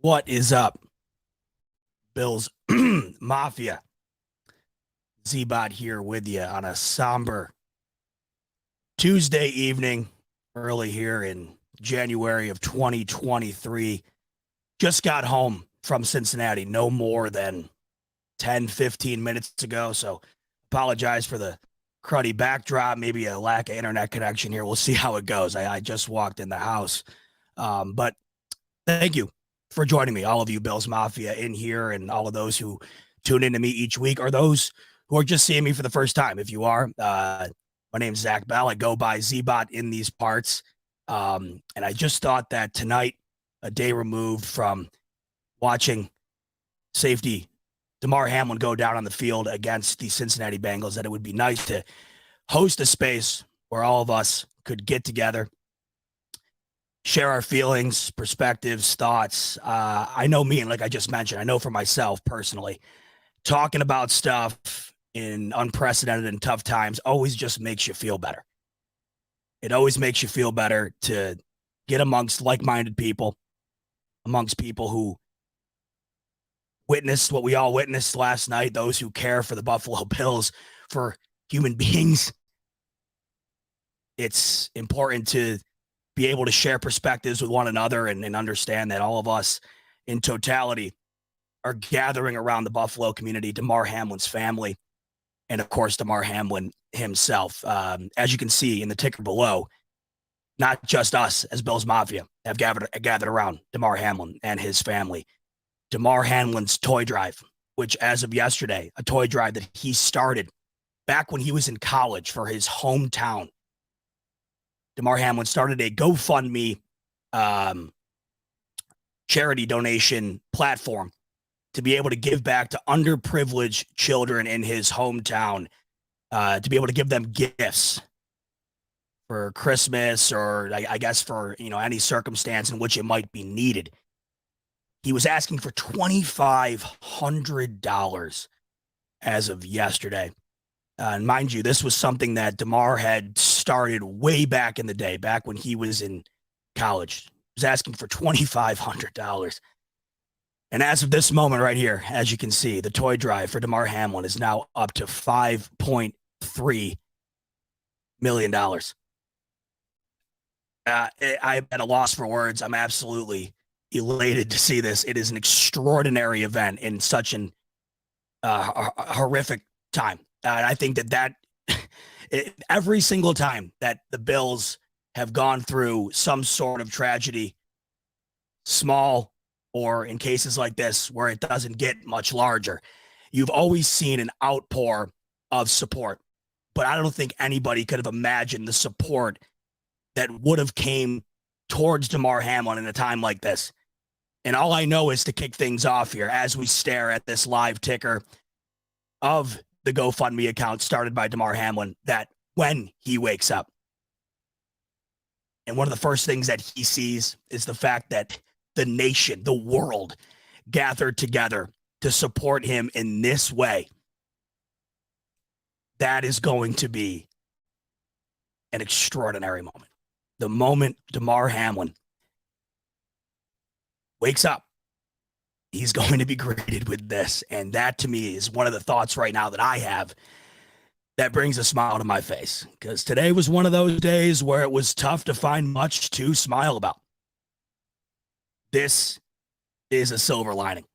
What is up, Bills Mafia? Z-Bot here with you on a somber Tuesday evening, early here in January of 2023. Just got home from Cincinnati no more than 10, 15 minutes ago. So apologize for the cruddy backdrop, maybe a lack of internet connection here. We'll see how it goes. I just walked in the house. But thank you for joining me, all of you Bills Mafia in here, and all of those who tune in to me each week, or those who are just seeing me for the first time. If you are, my name's Zach Bell. I go by Z-Bot in these parts. And I just thought that tonight, a day removed from watching safety Damar Hamlin go down on the field against the Cincinnati Bengals, that it would be nice to host a space where all of us could get together, share our feelings, perspectives, thoughts. I know me, and like I just mentioned, I know for myself personally, talking about stuff in unprecedented and tough times always just makes you feel better. It always makes you feel better to get amongst like-minded people, amongst people who witnessed what we all witnessed last night, those who care for the Buffalo Bills, for human beings. It's important to be able to share perspectives with one another and understand that all of us in totality are gathering around the Buffalo community, Damar Hamlin's family, and of course, Damar Hamlin himself. As you can see in the ticker below, not just us as Bills Mafia have gathered around Damar Hamlin and his family. Damar Hamlin's toy drive, which as of yesterday, a toy drive that he started back when he was in college for his hometown. Damar Hamlin started a GoFundMe charity donation platform to be able to give back to underprivileged children in his hometown, to be able to give them gifts for Christmas, or I guess for any circumstance in which it might be needed. He was asking for $2,500 as of yesterday. And mind you, this was something that Damar had started way back in the day, back when he was in college. He was asking for $2,500. And as of this moment right here, as you can see, the toy drive for Damar Hamlin is now up to $5.3 million. I'm at a loss for words. I'm absolutely elated to see this. It is an extraordinary event in such an horrific time. I think that every single time that the Bills have gone through some sort of tragedy, small or in cases like this where it doesn't get much larger, you've always seen an outpour of support. But I don't think anybody could have imagined the support that would have came towards Damar Hamlin in a time like this. And all I know is to kick things off here as we stare at this live ticker of the GoFundMe account started by Damar Hamlin, that when he wakes up, and one of the first things that he sees is the fact that the nation, the world, gathered together to support him in this way, that is going to be an extraordinary moment. The moment Damar Hamlin wakes up, he's going to be greeted with this. And that, to me, is one of the thoughts right now that I have that brings a smile to my face. Because today was one of those days where it was tough to find much to smile about. This is a silver lining.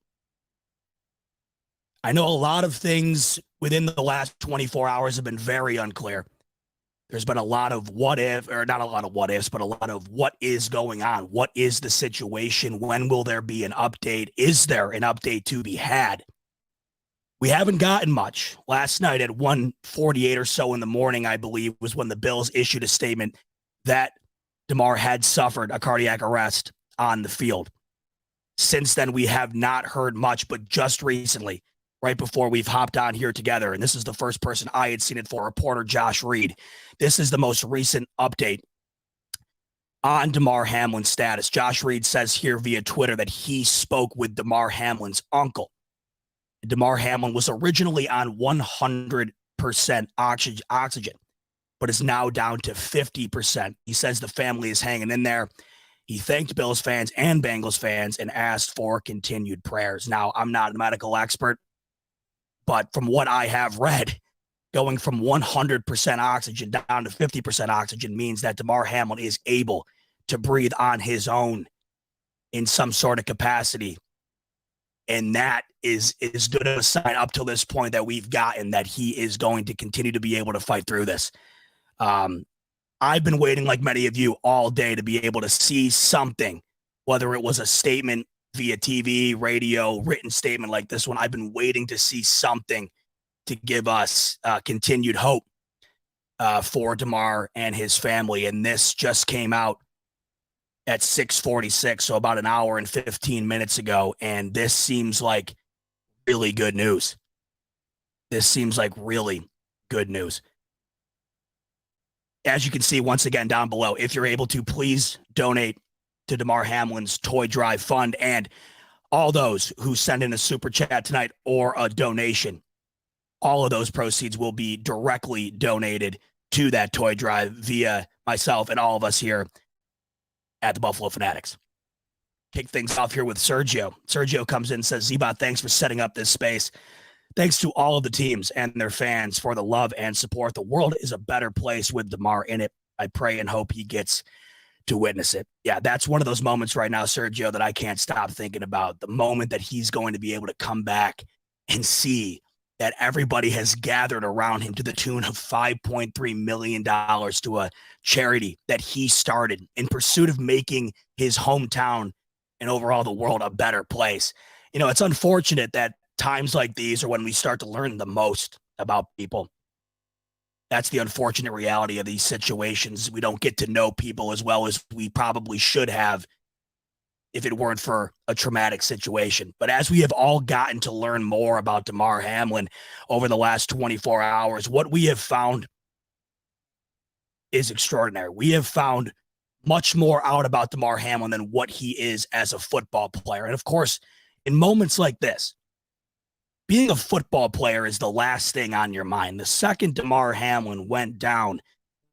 I know a lot of things within the last 24 hours have been very unclear. There's been a lot of what if, or not a lot of what ifs, but a lot of what is going on. What is the situation? When will there be an update? Is there an update to be had? We haven't gotten much. Last night at 1:48 or so in the morning, I believe, was when the Bills issued a statement that Damar had suffered a cardiac arrest on the field. Since then, we have not heard much, but just recently, right before we've hopped on here together, and this is the first person I had seen it for, reporter Josh Reed. This is the most recent update on Damar Hamlin's status. Josh Reed says here via Twitter that he spoke with Damar Hamlin's uncle. Damar Hamlin was originally on 100% oxygen, but is now down to 50%. He says the family is hanging in there. He thanked Bills fans and Bengals fans and asked for continued prayers. Now, I'm not a medical expert, but from what I have read, going from 100% oxygen down to 50% oxygen means that Damar Hamlin is able to breathe on his own in some sort of capacity. And that is good of a sign up till this point that we've gotten that he is going to continue to be able to fight through this. I've been waiting, like many of you, all day to be able to see something, whether it was a statement via TV, radio, written statement like this one. I've been waiting to see something to give us continued hope for Damar and his family. And this just came out at 6:46, so about an hour and 15 minutes ago. And this seems like really good news. This seems like really good news. As you can see, once again, down below, if you're able to, please donate to Damar Hamlin's Toy Drive Fund. And all those who send in a super chat tonight or a donation, all of those proceeds will be directly donated to that toy drive via myself and all of us here at the Buffalo Fanatics. Kick things off here with Sergio. Sergio comes in and says, Z-Bot, thanks for setting up this space. Thanks to all of the teams and their fans for the love and support. The world is a better place with Damar in it. I pray and hope he gets to witness it. Yeah, that's one of those moments right now, Sergio, that I can't stop thinking about. The moment that he's going to be able to come back and see that everybody has gathered around him to the tune of $5.3 million to a charity that he started in pursuit of making his hometown and overall the world a better place. You know, it's unfortunate that times like these are when we start to learn the most about people. That's the unfortunate reality of these situations. We don't get to know people as well as we probably should have if it weren't for a traumatic situation. But as we have all gotten to learn more about Damar Hamlin over the last 24 hours, what we have found is extraordinary. We have found much more out about Damar Hamlin than what he is as a football player. And of course, in moments like this, being a football player is the last thing on your mind. The second Damar Hamlin went down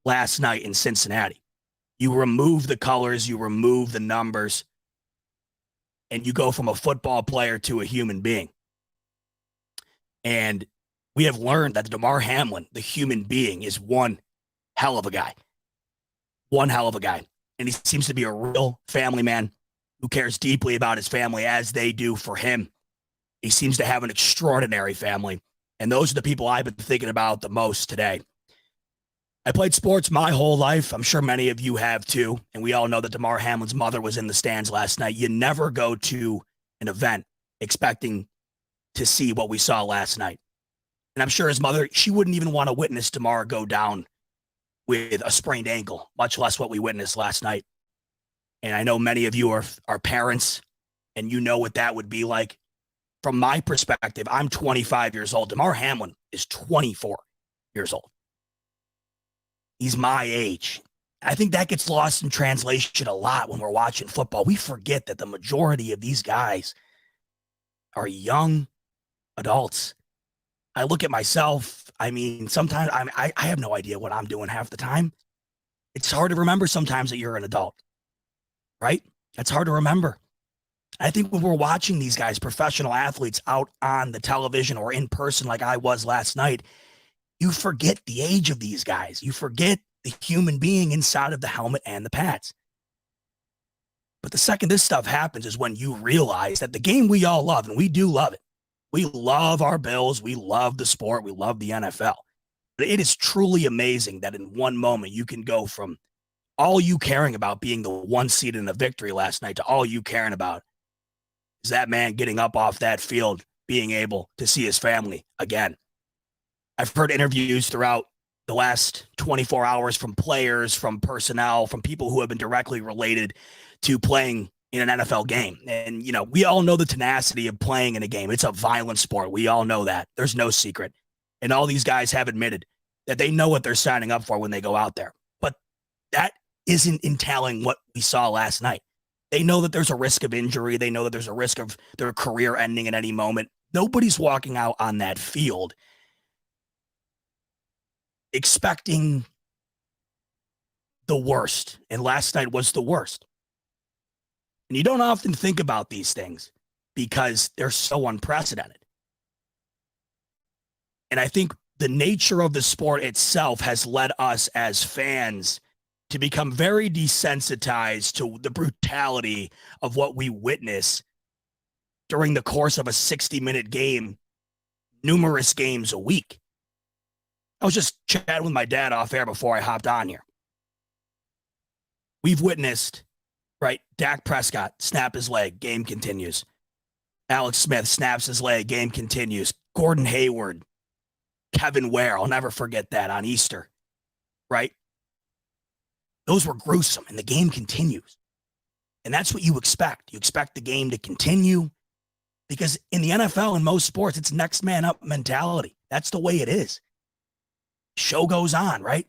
last night in Cincinnati, you remove the colors, you remove the numbers, and you go from a football player to a human being. And we have learned that Damar Hamlin, the human being, is one hell of a guy. One hell of a guy. And he seems to be a real family man who cares deeply about his family as they do for him. He seems to have an extraordinary family. And those are the people I've been thinking about the most today. I played sports my whole life. I'm sure many of you have too. And we all know that Damar Hamlin's mother was in the stands last night. You never go to an event expecting to see what we saw last night. And I'm sure his mother, she wouldn't even want to witness Damar go down with a sprained ankle, much less what we witnessed last night. And I know many of you are parents, and you know what that would be like. From my perspective, I'm 25 years old. Damar Hamlin is 24 years old. He's my age. I think that gets lost in translation a lot when we're watching football. We forget that the majority of these guys are young adults. I look at myself. I mean, sometimes I have no idea what I'm doing half the time. It's hard to remember sometimes that you're an adult, right? That's hard to remember. I think when we're watching these guys, professional athletes out on the television or in person like I was last night, you forget the age of these guys. You forget the human being inside of the helmet and the pads. But the second this stuff happens is when you realize that the game we all love, and we do love it. We love our Bills. We love the sport. We love the NFL. But it is truly amazing that in one moment you can go from all you caring about being the one seed in the victory last night to all you caring about is that man getting up off that field, being able to see his family again. I've heard interviews throughout the last 24 hours from players, from personnel, from people who have been directly related to playing in an NFL game. And, you know, we all know the tenacity of playing in a game. It's a violent sport. We all know that. There's no secret. And all these guys have admitted that they know what they're signing up for when they go out there. But that isn't entailing what we saw last night. They know that there's a risk of injury. They know that there's a risk of their career ending at any moment. Nobody's walking out on that field expecting the worst. And last night was the worst. And you don't often think about these things because they're so unprecedented. And I think the nature of the sport itself has led us as fans to become very desensitized to the brutality of what we witness during the course of a 60-minute game, numerous games a week. I was just chatting with my dad off air before I hopped on here. We've witnessed, right, Dak Prescott snap his leg, game continues. Alex Smith snaps his leg, game continues. Gordon Hayward, Kevin Ware, I'll never forget that on Easter, right? Those were gruesome, and the game continues. And that's what you expect. You expect the game to continue because in the NFL and most sports, it's next man up mentality. That's the way it is. Show goes on, right?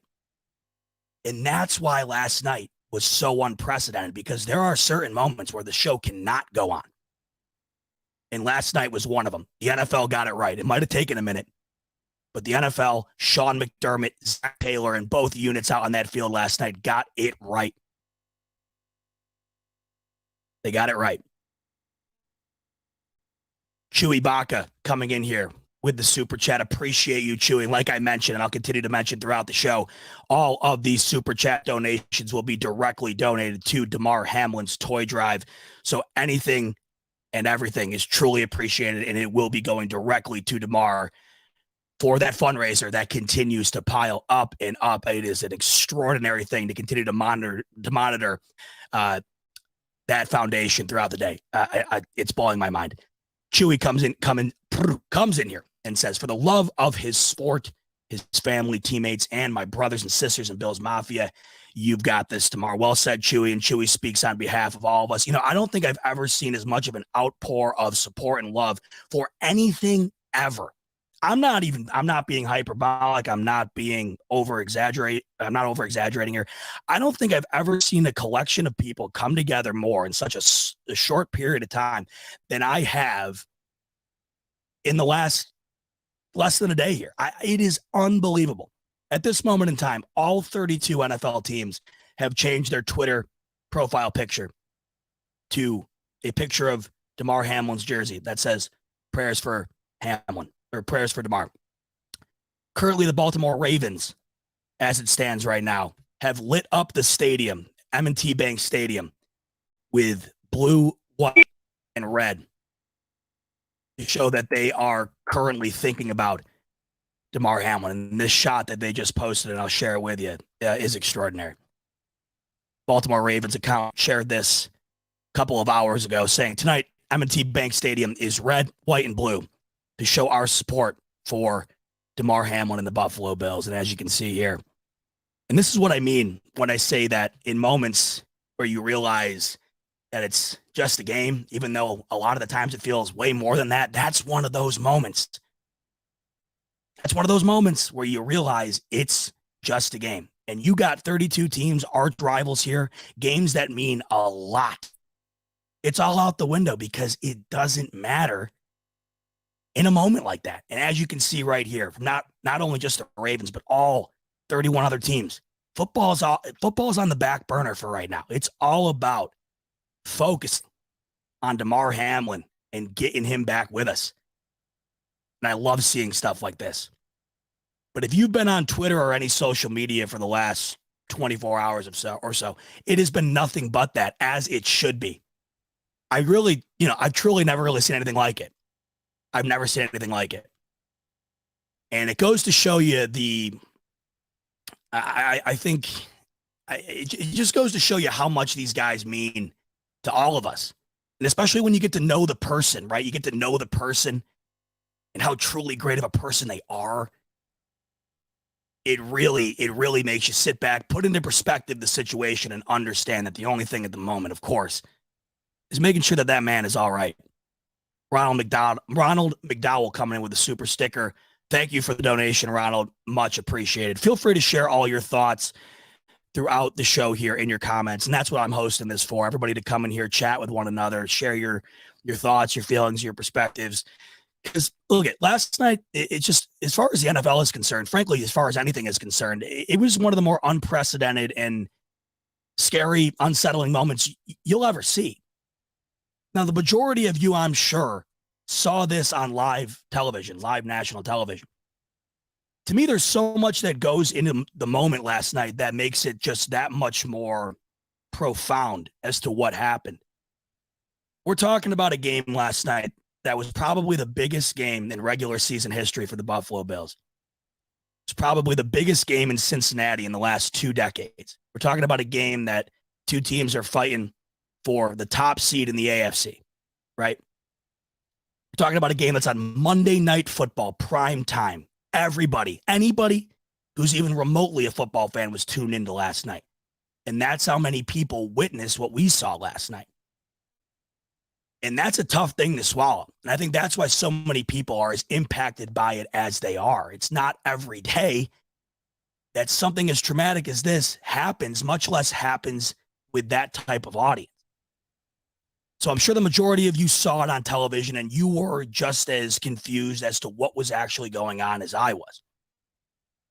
And that's why last night was so unprecedented, because there are certain moments where the show cannot go on. And last night was one of them. The NFL got it right. It might have taken a minute, but the NFL, Sean McDermott, Zach Taylor, and both units out on that field last night got it right. They got it right. Chewy Baca coming in here with the super chat. Appreciate you, Chewy. Like I mentioned, and I'll continue to mention throughout the show, all of these super chat donations will be directly donated to Damar Hamlin's toy drive. So anything and everything is truly appreciated, and it will be going directly to Damar for that fundraiser that continues to pile up and up. It is an extraordinary thing to continue to monitor that foundation throughout the day. It's blowing my mind. Chewy comes in here and says, for the love of his sport, his family, teammates, and my brothers and sisters in Bills Mafia, you've got this, Damar. Well said, Chewy. And Chewy speaks on behalf of all of us. You know, I don't think I've ever seen as much of an outpour of support and love for anything ever. I'm not being hyperbolic. I'm not over-exaggerating here. I don't think I've ever seen a collection of people come together more in such a short period of time than I have in the last less than a day here. It is unbelievable. At this moment in time, all 32 NFL teams have changed their Twitter profile picture to a picture of Damar Hamlin's jersey that says prayers for Hamlin, or prayers for Damar. Currently, the Baltimore Ravens, as it stands right now, have lit up the stadium, M&T Bank Stadium, with blue, white, and red to show that they are currently thinking about Damar Hamlin. And this shot that they just posted, and I'll share it with you, is extraordinary. Baltimore Ravens account shared this a couple of hours ago, saying, tonight, M&T Bank Stadium is red, white, and blue to show our support for Damar Hamlin and the Buffalo Bills. And as you can see here, and this is what I mean when I say that in moments where you realize that it's just a game, even though a lot of the times it feels way more than that, that's one of those moments. That's one of those moments where you realize it's just a game. And you got 32 teams, arch rivals here, games that mean a lot. It's all out the window because it doesn't matter in a moment like that. And as you can see right here, from not only just the Ravens, but all 31 other teams, football's on the back burner for right now. It's all about focusing on Damar Hamlin and getting him back with us. And I love seeing stuff like this. But if you've been on Twitter or any social media for the last 24 hours or so, it has been nothing but that, as it should be. I've truly never really seen anything like it. I've never seen anything like it. And it goes to show you I think it just goes to show you how much these guys mean to all of us. And especially when you get to know the person, right? You get to know the person and how truly great of a person they are. It really makes you sit back, put into perspective the situation, and understand that the only thing at the moment, of course, is making sure that man is all right. Ronald McDowell coming in with a super sticker. Thank you for the donation, Ronald. Much appreciated. Feel free to share all your thoughts throughout the show here in your comments. And that's what I'm hosting this for. Everybody to come in here, chat with one another, share your thoughts, your feelings, your perspectives. Because look at last night, it's just, as far as the NFL is concerned, frankly, as far as anything is concerned, it was one of the more unprecedented and scary, unsettling moments you'll ever see. Now, the majority of you, I'm sure, saw this on live television, live national television. To me, there's so much that goes into the moment last night that makes it just that much more profound as to what happened. We're talking about a game last night that was probably the biggest game in regular season history for the Buffalo Bills. It's probably the biggest game in Cincinnati in the last 2 decades. We're talking about a game that two teams are fighting for the top seed in the AFC, right? We're talking about a game that's on Monday Night Football, prime time. Everybody, anybody who's even remotely a football fan was tuned into last night. And that's how many people witnessed what we saw last night. And that's a tough thing to swallow. And I think that's why so many people are as impacted by it as they are. It's not every day that something as traumatic as this happens, much less happens with that type of audience. So I'm sure the majority of you saw it on television and you were just as confused as to what was actually going on as I was.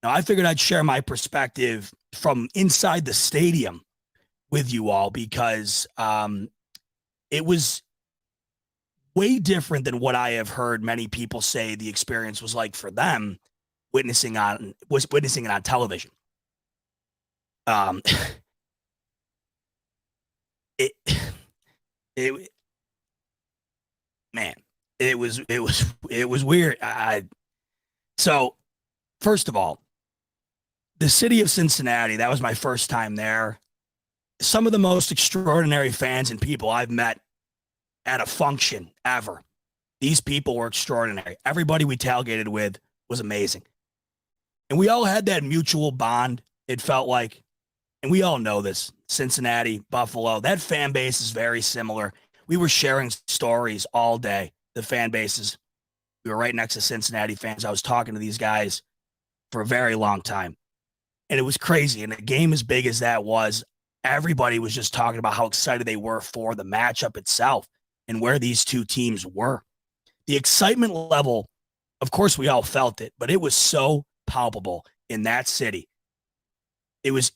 Now, I figured I'd share my perspective from inside the stadium with you all because it was way different than what I have heard many people say the experience was like for them witnessing it on television. It man, it was weird. So first of all, the city of Cincinnati, that was my first time there. Some of the most extraordinary fans and people I've met at a function ever. These people were extraordinary. Everybody we tailgated with was amazing. And we all had that mutual bond, it felt like. And we all know this. Cincinnati, Buffalo, that fan base is very similar. We were sharing stories all day, the fan bases. We were right next to Cincinnati fans. I was talking to these guys for a very long time. And it was crazy. And a game as big as that was, everybody was just talking about how excited they were for the matchup itself and where these two teams were. The excitement level, of course, we all felt it, but it was so palpable in that city. It was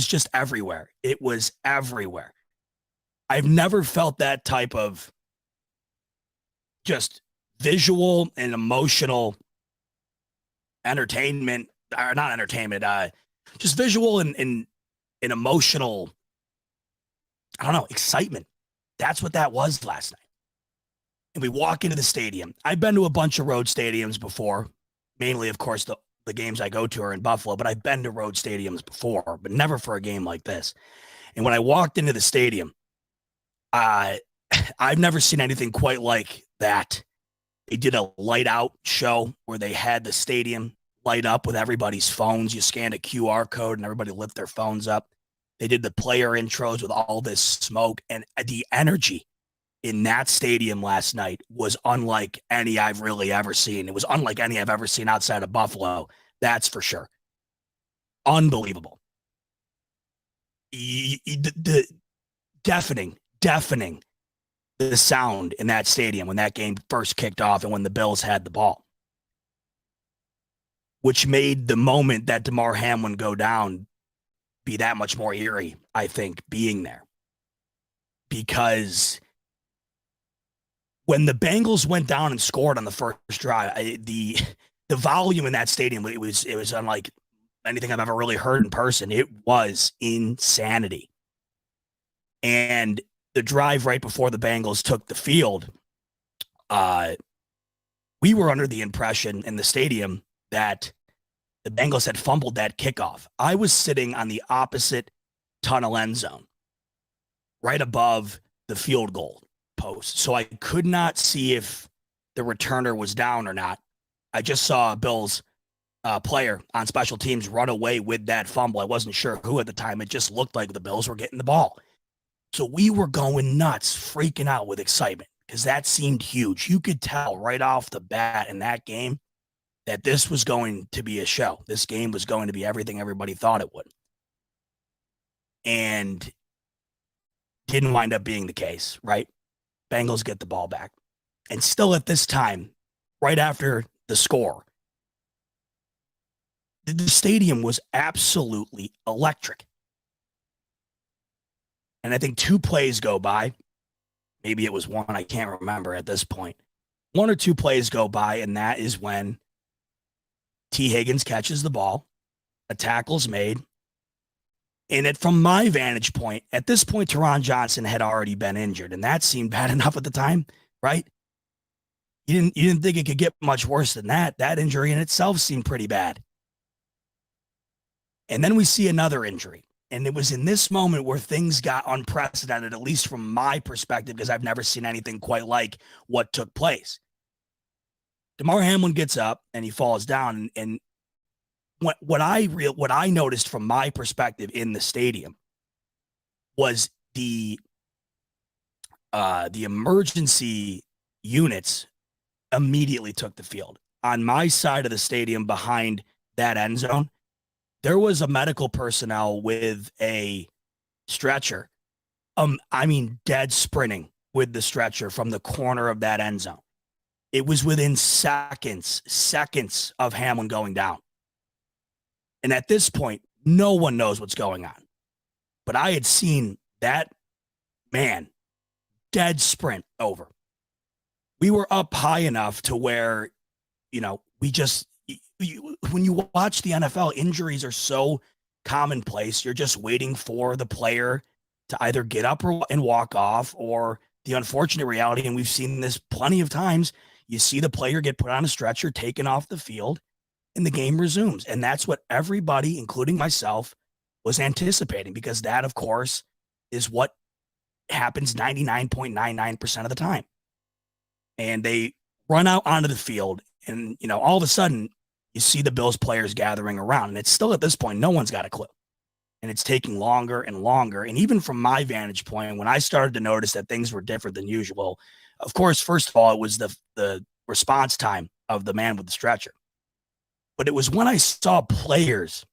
just everywhere. It was everywhere. I've never felt that type of just visual and emotional entertainment, or not entertainment, just visual and emotional, I don't know, excitement. That's what that was last night. And we walk into the stadium. I've been to a bunch of road stadiums before, mainly, of course, the games I go to are in Buffalo, but I've been to road stadiums before, but never for a game like this. And when I walked into the stadium, I've never seen anything quite like that. They did a light out show where they had the stadium light up with everybody's phones. You scanned a QR code and everybody lit their phones up. They did the player intros with all this smoke, and the energy in that stadium last night was unlike any I've really ever seen. It was unlike any I've ever seen outside of Buffalo. That's for sure. Unbelievable. The deafening, the sound in that stadium when that game first kicked off and when the Bills had the ball, which made the moment that Damar Hamlin go down be that much more eerie, I think, being there. Because when the Bengals went down and scored on the first drive, the volume in that stadium, it was unlike anything I've ever really heard in person. It was insanity. And the drive right before the Bengals took the field, we were under the impression in the stadium that the Bengals had fumbled that kickoff. I was sitting on the opposite tunnel end zone, right above the field goal post. So I could not see if the returner was down or not. I just saw a Bills player on special teams run away with that fumble. I wasn't sure who at the time. It just looked like the Bills were getting the ball. So we were going nuts, freaking out with excitement because that seemed huge. You could tell right off the bat in that game that this was going to be a show. This game was going to be everything everybody thought it would. And didn't wind up being the case, right? Bengals get the ball back. And still at this time, right after the score, the stadium was absolutely electric. And I think 2 plays go by, maybe it was one, I can't remember at this point. One or two plays go by, and that is when T. Higgins catches the ball, a tackle's made. And from my vantage point, at this point, Teron Johnson had already been injured, and that seemed bad enough at the time, right? You didn't think it could get much worse than that. That injury in itself seemed pretty bad. And then we see another injury. And it was in this moment where things got unprecedented, at least from my perspective, because I've never seen anything quite like what took place. Damar Hamlin gets up and he falls down. And what I noticed from my perspective in the stadium was the emergency units immediately took the field. On my side of the stadium behind that end zone, there was a medical personnel with a stretcher. Dead sprinting with the stretcher from the corner of that end zone. It was within seconds of Hamlin going down. And at this point, no one knows what's going on. But I had seen that man dead sprint over. We were up high enough to where, when you watch the NFL, injuries are so commonplace. You're just waiting for the player to either get up and walk off, or the unfortunate reality, and we've seen this plenty of times, you see the player get put on a stretcher, taken off the field, and the game resumes. And that's what everybody, including myself, was anticipating, because that, of course, is what happens 99.99% of the time. And they run out onto the field, and, all of a sudden, you see the Bills players gathering around. And it's still, at this point, no one's got a clue. And it's taking longer and longer. And even from my vantage point, when I started to notice that things were different than usual, of course, first of all, it was the response time of the man with the stretcher. But it was when I saw players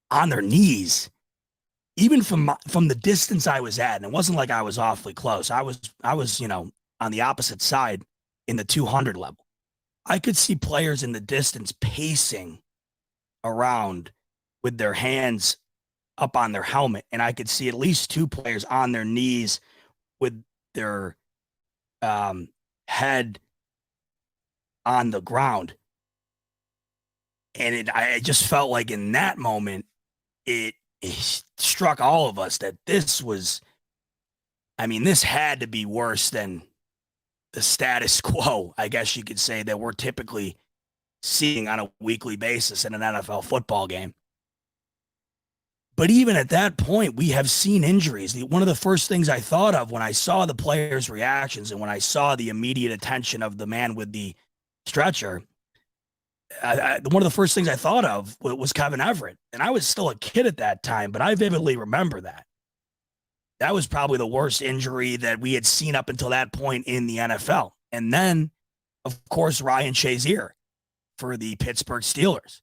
on their knees, even from the distance I was at, and it wasn't like I was awfully close. I was on the opposite side in the 200 level. I could see players in the distance pacing around with their hands up on their helmet, and I could see at least two players on their knees with their head on the ground. And I just felt like in that moment, it struck all of us that this had to be worse than the status quo, I guess you could say, that we're typically seeing on a weekly basis in an NFL football game. But even at that point, we have seen injuries. One of the first things I thought of when I saw the players' reactions and when I saw the immediate attention of the man with the stretcher, one of the first things I thought of was Kevin Everett. And I was still a kid at that time, but I vividly remember that. That was probably the worst injury that we had seen up until that point in the NFL. And then, of course, Ryan Shazier for the Pittsburgh Steelers.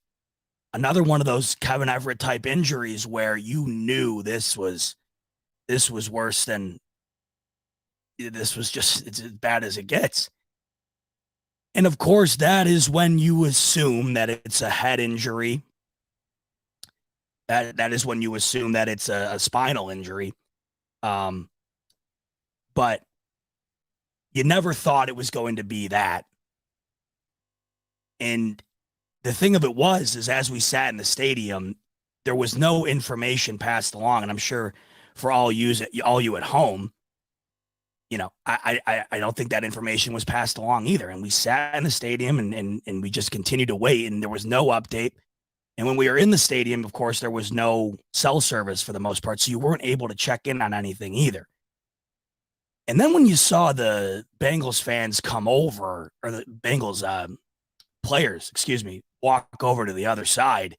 Another one of those Kevin Everett type injuries where you knew this was worse than, this was just, it's as bad as it gets. And of course, that is when you assume that it's a head injury. That is when you assume that it's a spinal injury. But you never thought it was going to be that. And the thing of it is as we sat in the stadium, there was no information passed along. And I'm sure for all you at home, I don't think that information was passed along either. And we sat in the stadium and we just continued to wait, and there was no update. And when we were in the stadium, of course, there was no cell service for the most part, so you weren't able to check in on anything either. And then when you saw the Bengals fans come over, or the Bengals players, walk over to the other side,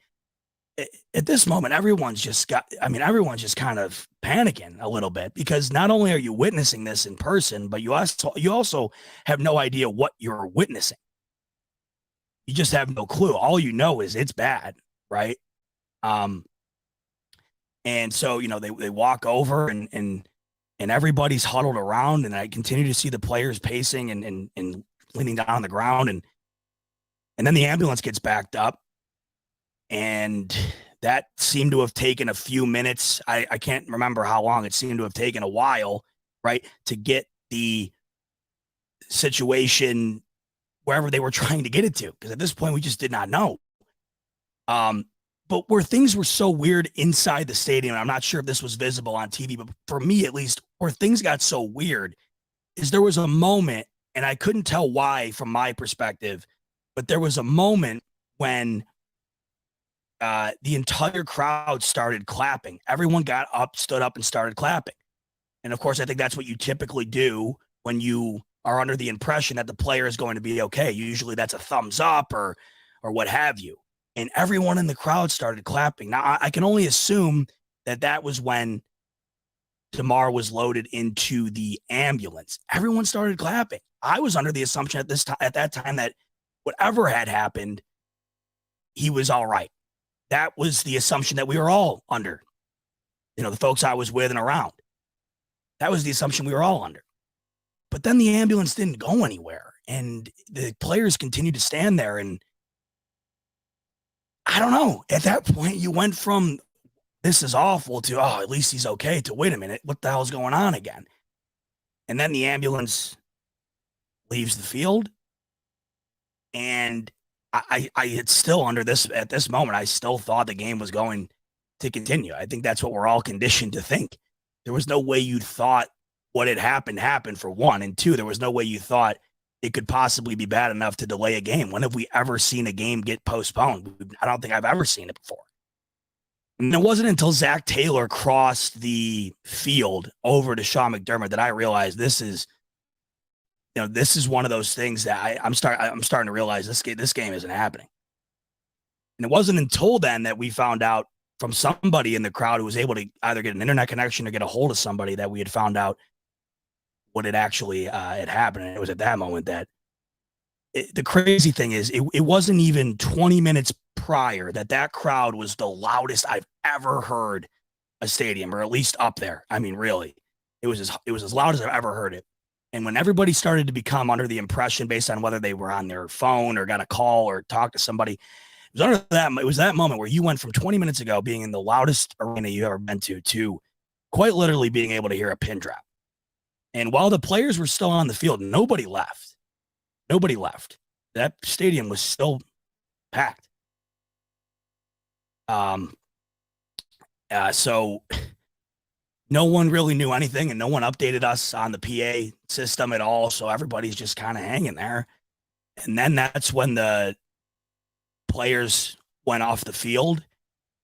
at this moment, everyone's just kind of panicking a little bit, because not only are you witnessing this in person, but you also have no idea what you're witnessing. You just have no clue. All you know is it's bad, right? And so, they walk over and everybody's huddled around, and I continue to see the players pacing and leaning down on the ground, and then the ambulance gets backed up, and that seemed to have taken a few minutes. I can't remember how long. It seemed to have taken a while, right? To get the situation wherever they were trying to get it to. Because at this point, we just did not know. But where things were so weird inside the stadium, I'm not sure if this was visible on TV, but for me at least, where things got so weird is there was a moment, and I couldn't tell why from my perspective, but there was a moment when the entire crowd started clapping. Everyone got up, stood up, and started clapping. And of course, I think that's what you typically do when you are under the impression that the player is going to be okay. Usually that's a thumbs up or what have you. And everyone in the crowd started clapping. Now, I can only assume that that was when Damar was loaded into the ambulance. Everyone started clapping. I was under the assumption at that time that whatever had happened, he was all right. That was the assumption that we were all under. The folks I was with and around. That was the assumption we were all under. But then the ambulance didn't go anywhere, and the players continued to stand there. And I don't know. At that point, you went from this is awful to, oh, at least he's okay, to wait a minute, what the hell's going on again? And then the ambulance leaves the field. And I it's still under this, at this moment, I still thought the game was going to continue. I think that's what we're all conditioned to think. There was no way you thought what had happened, for one. And two, there was no way you thought it could possibly be bad enough to delay a game. When have we ever seen a game get postponed? I don't think I've ever seen it before. And it wasn't until Zach Taylor crossed the field over to Sean McDermott that I realized this is one of those things that I'm starting to realize this game isn't happening. And it wasn't until then that we found out from somebody in the crowd who was able to either get an internet connection or get a hold of somebody that we had found out what had actually had happened. And it was at that moment that the crazy thing is it wasn't even 20 minutes prior that crowd was the loudest I've ever heard a stadium, or at least up there. I mean, really, it was as loud as I've ever heard it. And when everybody started to become under the impression, based on whether they were on their phone or got a call or talked to somebody, it was that moment where you went from 20 minutes ago being in the loudest arena you've ever been to quite literally being able to hear a pin drop. And while the players were still on the field, nobody left. Nobody left. That stadium was still packed. So no one really knew anything, and no one updated us on the PA system at all. So everybody's just kind of hanging there. And then that's when the players went off the field,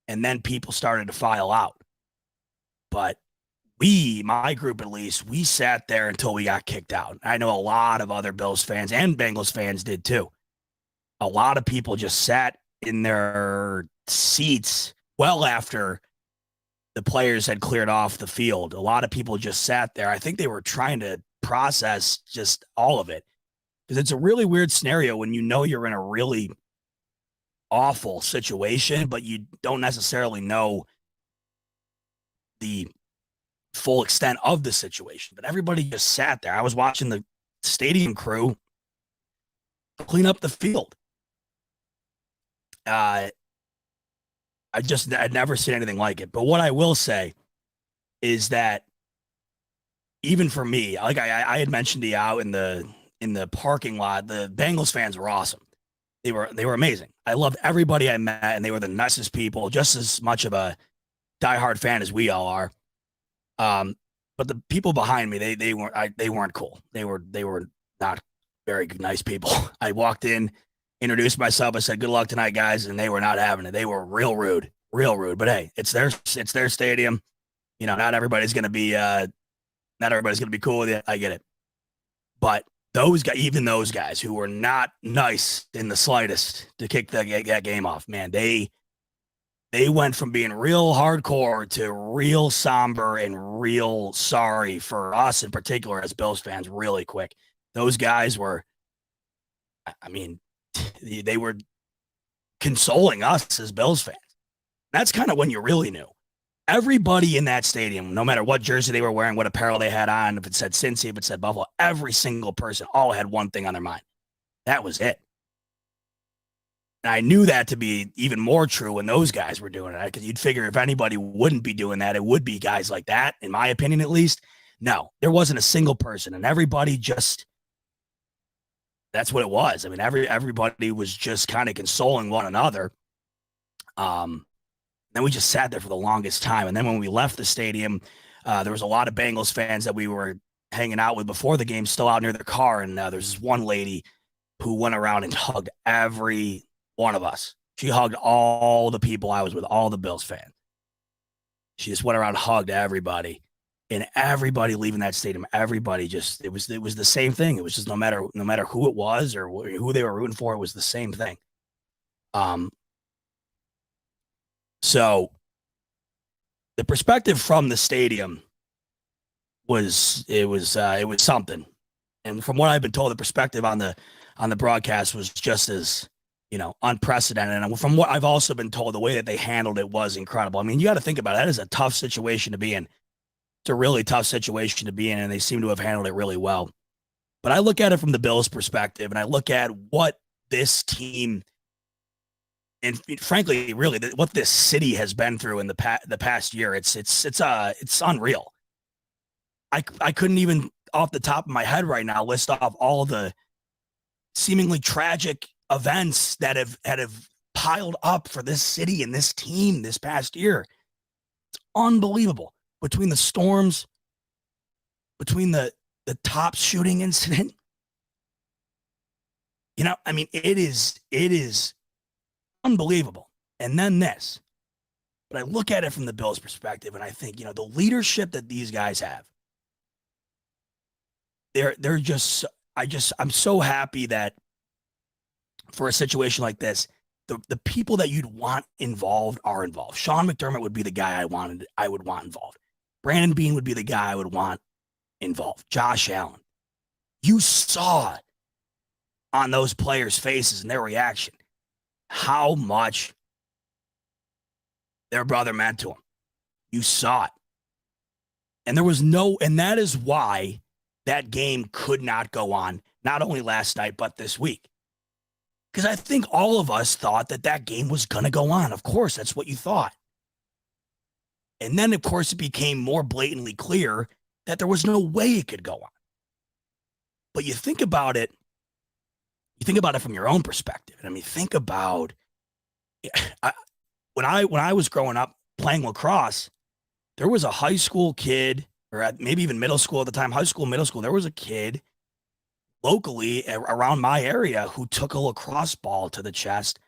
and then people started to file out. But my group at least, we sat there until we got kicked out. I know a lot of other Bills fans and Bengals fans did too. A lot of people just sat in their seats well after the players had cleared off the field. A lot of people just sat there. I think they were trying to process just all of it, because it's a really weird scenario when you're in a really awful situation, but you don't necessarily know the full extent of the situation. But everybody just sat there. I was watching the stadium crew clean up the field. I'd never seen anything like it. But what I will say is that even for me, like I had mentioned to you out in the parking lot, the Bengals fans were awesome. They were amazing. I loved everybody I met, and they were the nicest people, just as much of a diehard fan as we all are. But the people behind me, they weren't cool. They were not very nice people. I walked in, introduced myself. I said, "Good luck tonight, guys," and they were not having it. They were real rude. But hey, it's their stadium. Not everybody's gonna be cool with it. I get it. But those guys who were not nice in the slightest to kick that game off, man, they went from being real hardcore to real somber and real sorry for us in particular as Bills fans really quick. Those guys were, I mean, they were consoling us as Bills fans. That's kind of when you really knew. Everybody in that stadium, no matter what jersey they were wearing, what apparel they had on, if it said Cincy, if it said Buffalo, every single person all had one thing on their mind. That was it. And I knew that to be even more true when those guys were doing it, because you'd figure if anybody wouldn't be doing that, it would be guys like that, in my opinion at least. No, there wasn't a single person, and everybody just that's what it was. I mean, everybody was just kind of consoling one another. Then we just sat there for the longest time, and then when we left the stadium, there was a lot of Bengals fans that we were hanging out with before the game, still out near their car, and there's this one lady who went around and hugged every one of us. She hugged all the people I was with, all the Bills fans. She just went around, hugged everybody, and everybody leaving that stadium. Everybody just it was the same thing. It was just no matter who it was or who they were rooting for, it was the same thing. So the perspective from the stadium was something, and from what I've been told, the perspective on the broadcast was just as unprecedented. And from what I've also been told, the way that they handled it was incredible. I mean, you got to think about it. That is a tough situation to be in. It's a really tough situation to be in, and they seem to have handled it really well. But I look at it from the Bills' perspective, and I look at what this team and frankly, really, what this city has been through in the past year. It's unreal. I couldn't even off the top of my head right now list off all the seemingly tragic events that have piled up for this city and this team this past year. It's unbelievable. Between the storms, between the top shooting incident, I mean, it is unbelievable. And then this. But I look at it from the Bills' perspective, and I think, the leadership that these guys have, they're just I'm so happy that for a situation like this, the people that you'd want involved are involved. Sean McDermott would be the guy I would want involved. Brandon Beane would be the guy I would want involved. Josh Allen. You saw on those players' faces and their reaction how much their brother meant to him. You saw it. And that is why that game could not go on, not only last night, but this week. Because I think all of us thought that game was going to go on. Of course, that's what you thought. And then, of course, it became more blatantly clear that there was no way it could go on. But you think about it from your own perspective. I mean, think about when I was growing up playing lacrosse, there was a high school kid, or maybe even middle school at the time, high school, middle school, there was a kid locally around my area who took a lacrosse ball to the chest,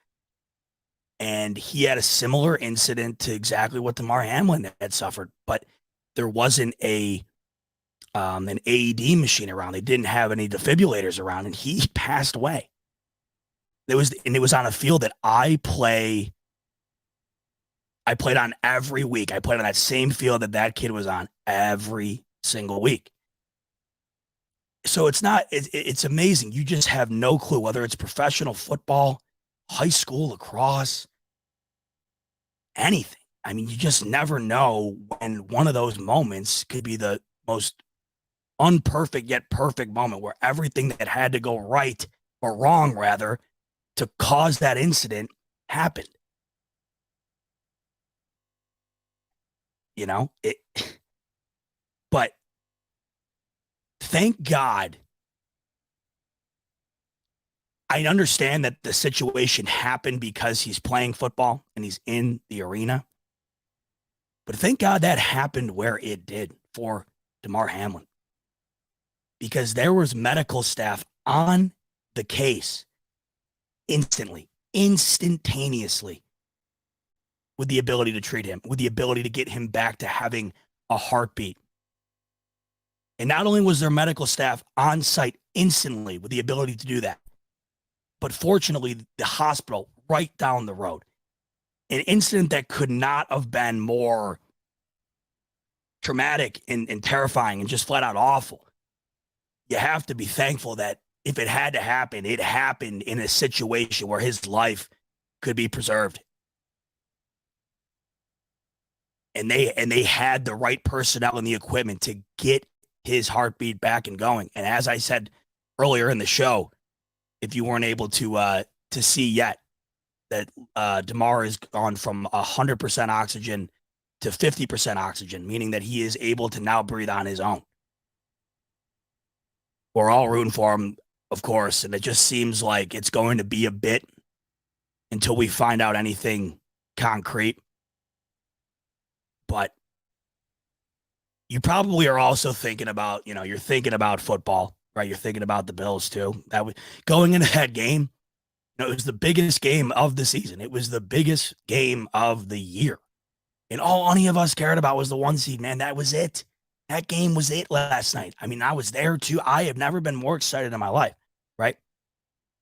and he had a similar incident to exactly what Damar Hamlin had suffered, but there wasn't an AED machine around. They didn't have any defibrillators around, and he passed away. It was on a field that I played on every week. I played on that same field that kid was on every single week. So it's amazing. You just have no clue whether it's professional football, high school lacrosse, anything. I mean, you just never know when one of those moments could be the most unperfect yet perfect moment where everything that had to go right or wrong, rather, to cause that incident happened. But thank God. I understand that the situation happened because he's playing football and he's in the arena. But thank God that happened where it did for Damar Hamlin. Because there was medical staff on the case instantaneously, with the ability to treat him, with the ability to get him back to having a heartbeat. And not only was there medical staff on site instantly with the ability to do that, but fortunately, the hospital right down the road. An incident that could not have been more traumatic and terrifying and just flat out awful. You have to be thankful that if it had to happen, it happened in a situation where his life could be preserved. And they had the right personnel and the equipment to get his heartbeat back and going. And as I said earlier in the show, if you weren't able to see yet, that Damar has gone from 100% oxygen to 50% oxygen, meaning that he is able to now breathe on his own. We're all rooting for him, of course, and it just seems like it's going to be a bit until we find out anything concrete. But you probably are also thinking about, you're thinking about football, right? You're thinking about the Bills too. That was going into that game. It was the biggest game of the season. It was the biggest game of the year. And all any of us cared about was the 1 seed, man. That was it. That game was it last night. I mean, I was there too. I have never been more excited in my life, right?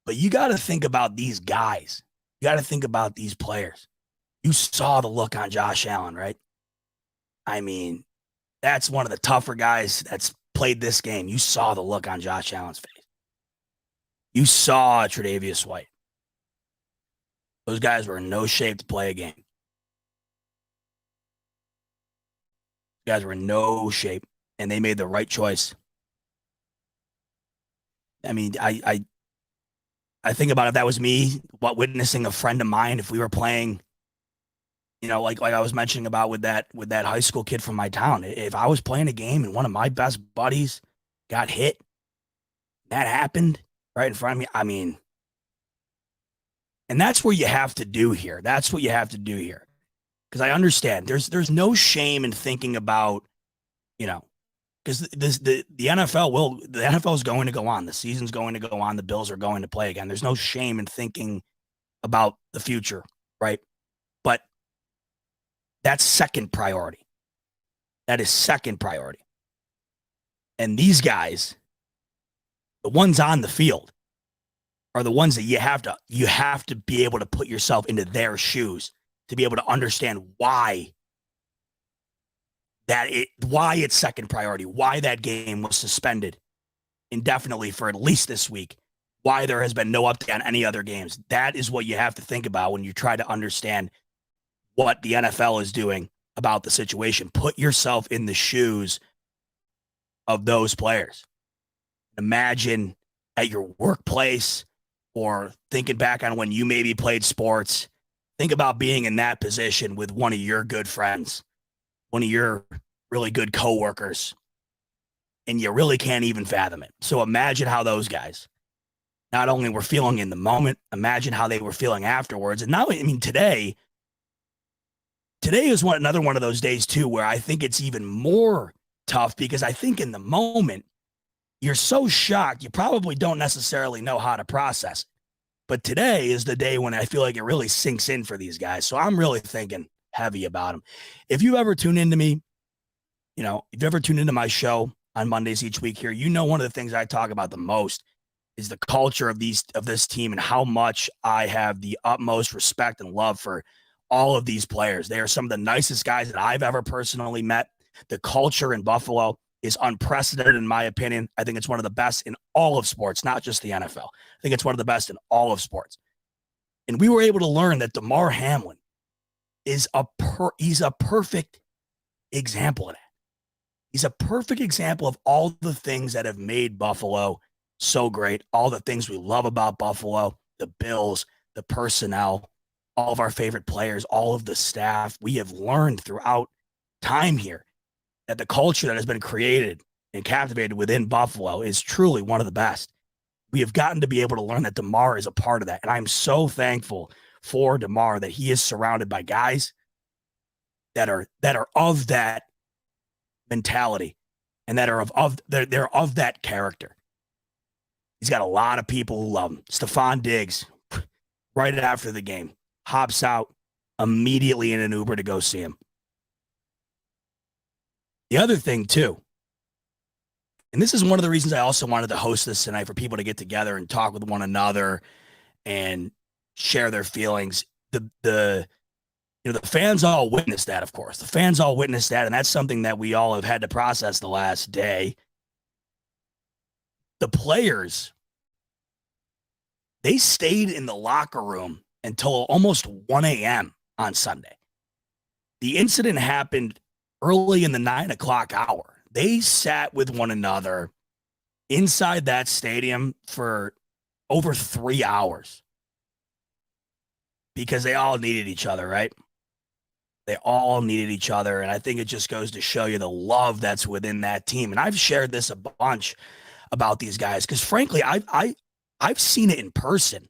But you got to think about these guys. You got to think about these players. You saw the look on Josh Allen, right? I mean, that's one of the tougher guys that's played this game. You saw the look on Josh Allen's face. You saw Tre'Davious White. Those guys were in no shape to play a game. Guys were in no shape, and they made the right choice. I mean, I think about if that was me, witnessing a friend of mine, if we were playing, like I was mentioning about with that high school kid from my town. If I was playing a game and one of my best buddies got hit, that happened right in front of me. I mean, and that's what you have to do here. That's what you have to do here. Because I understand there's no shame in thinking about, because the NFL is going to go on. The season's going to go on. The Bills are going to play again. There's no shame in thinking about the future, right? But that's second priority. That is second priority. And these guys, the ones on the field, are the ones that you have to be able to put yourself into their shoes to be able to understand why it's second priority, why that game was suspended indefinitely for at least this week, why there has been no update on any other games. That is what you have to think about when you try to understand what the NFL is doing about the situation. Put yourself in the shoes of those players. Imagine at your workplace or thinking back on when you maybe played sports. Think about being in that position with one of your good friends, one of your really good coworkers, and you really can't even fathom it. So imagine how those guys not only were feeling in the moment, imagine how they were feeling afterwards. And now, I mean, today is another one of those days too, where I think it's even more tough because I think in the moment, you're so shocked, you probably don't necessarily know how to process it. But today is the day when I feel like it really sinks in for these guys. So I'm really thinking heavy about them. If you ever tune into me, if you ever tune into my show on Mondays each week here, one of the things I talk about the most is the culture of this team and how much I have the utmost respect and love for all of these players. They are some of the nicest guys that I've ever personally met. The culture in Buffalo is unprecedented in my opinion. I think it's one of the best in all of sports, not just the NFL. I think it's one of the best in all of sports. And we were able to learn that Damar Hamlin is he's a perfect example of that. He's a perfect example of all the things that have made Buffalo so great, all the things we love about Buffalo, the Bills, the personnel, all of our favorite players, all of the staff. We have learned throughout time here that the culture that has been created and captivated within Buffalo is truly one of the best. We have gotten to be able to learn that Damar is a part of that. And I'm so thankful for Damar that he is surrounded by guys that are of that mentality and that are they're of that character. He's got a lot of people who love him. Stephon Diggs, right after the game, hops out immediately in an Uber to go see him. The other thing, too, and this is one of the reasons I also wanted to host this tonight for people to get together and talk with one another and share their feelings. The fans all witnessed that, of course. The fans all witnessed that, and that's something that we all have had to process the last day. The players, they stayed in the locker room until almost 1 a.m. on Sunday. The incident happened early in the 9 o'clock hour. They sat with one another inside that stadium for over 3 hours because they all needed each other, right? They all needed each other. And I think it just goes to show you the love that's within that team. And I've shared this a bunch about these guys because, frankly, I've seen it in person.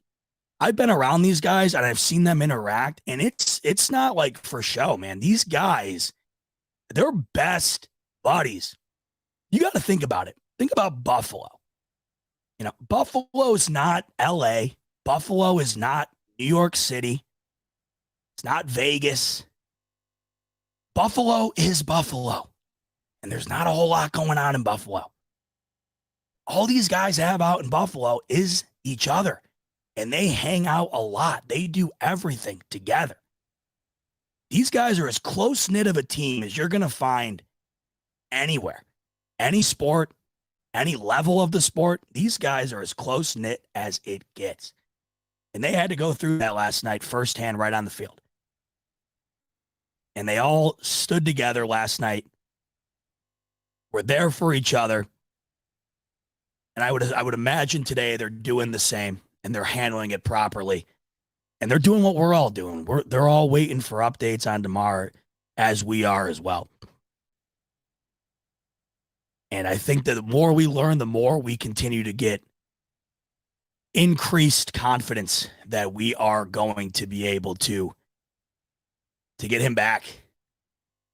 I've been around these guys and I've seen them interact, and it's not like for show, man. These guys, they're best buddies. You got to think about it. Think about Buffalo. Buffalo is not LA. Buffalo is not New York City. It's not Vegas. Buffalo is Buffalo. And there's not a whole lot going on in Buffalo. All these guys have out in Buffalo is each other. And they hang out a lot. They do everything together. These guys are as close-knit of a team as you're going to find anywhere. Any sport, any level of the sport, these guys are as close-knit as it gets. And they had to go through that last night firsthand right on the field. And they all stood together last night. Were there for each other. And I would imagine today they're doing the same and they're handling it properly. And they're doing what we're all doing. They're all waiting for updates on Damar as we are as well. And I think that the more we learn, the more we continue to get increased confidence that we are going to be able to get him back.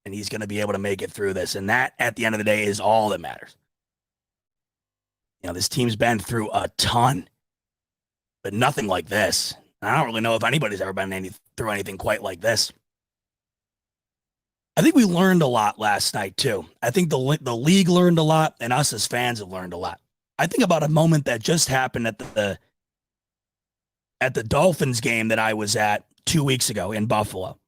And he's going to be able to make it through this. And that, at the end of the day, is all that matters. This team's been through a ton, but nothing like this. I don't really know if anybody's ever been through anything quite like this. I think we learned a lot last night, too. I think the league learned a lot, and us as fans have learned a lot. I think about a moment that just happened at the Dolphins game that I was at 2 weeks ago in Buffalo.